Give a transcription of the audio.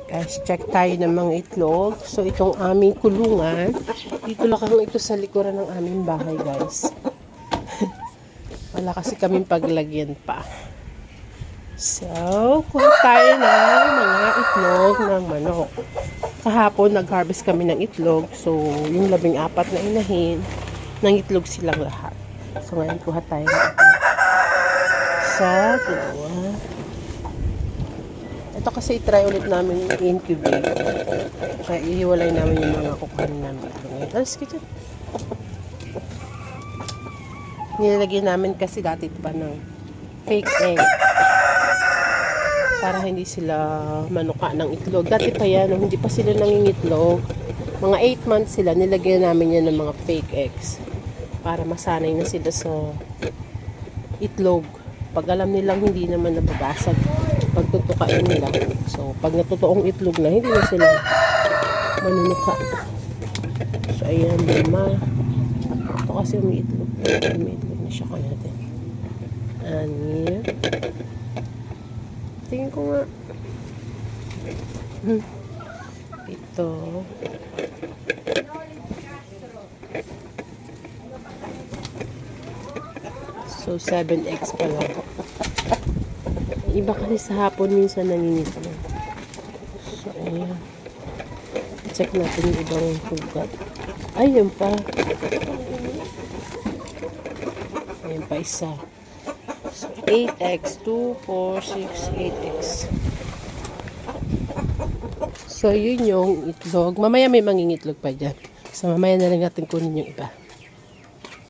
Guys, check tayo ng mga itlog. So, itong aming kulungan. Dito lang ito sa likuran ng aming bahay, guys. Wala kasi kaming paglagyan pa. So, kuha tayo ng mga itlog ng manok. Kahapon, nag-harvest kami ng itlog. So, yung 14 na inahin, ng itlog silang lahat. So, ngayon kuha tayo ng itlog. Sa dalawa. Ito kasi i-try ulit namin i-incubate. Kaya ihiwalay namin yung mga kukuhanin namin ito ngayon. Alas ka dyan. Nilalagyan namin kasi dati pa ng fake egg. Para hindi sila manuka ng itlog. Dati pa yan, hindi pa sila nangingitlog. Mga 8 months sila, nilagyan namin yan ng mga fake eggs. Para masanay na sila sa itlog. Pag alam nilang hindi naman nababasag, pagtutukain nila. So, pag natutoong itlog na, hindi na sila manunuka. So, ayan, lima. Ito kasi may itlog. May itlog na siya kaya natin. Ayan. Tingin ko nga. Ito. So, 7 eggs pala. Iba kasi sa hapon minsan nangingitlog. So, ayan. Check natin yung ibang hugat. Ayun pa. Ayan pa isa. So, 8 eggs. 2, 4, 6, 8 eggs. So, yun yung itlog. Mamaya may mangingitlog pa dyan. So, mamaya na lang natin kunin yung iba.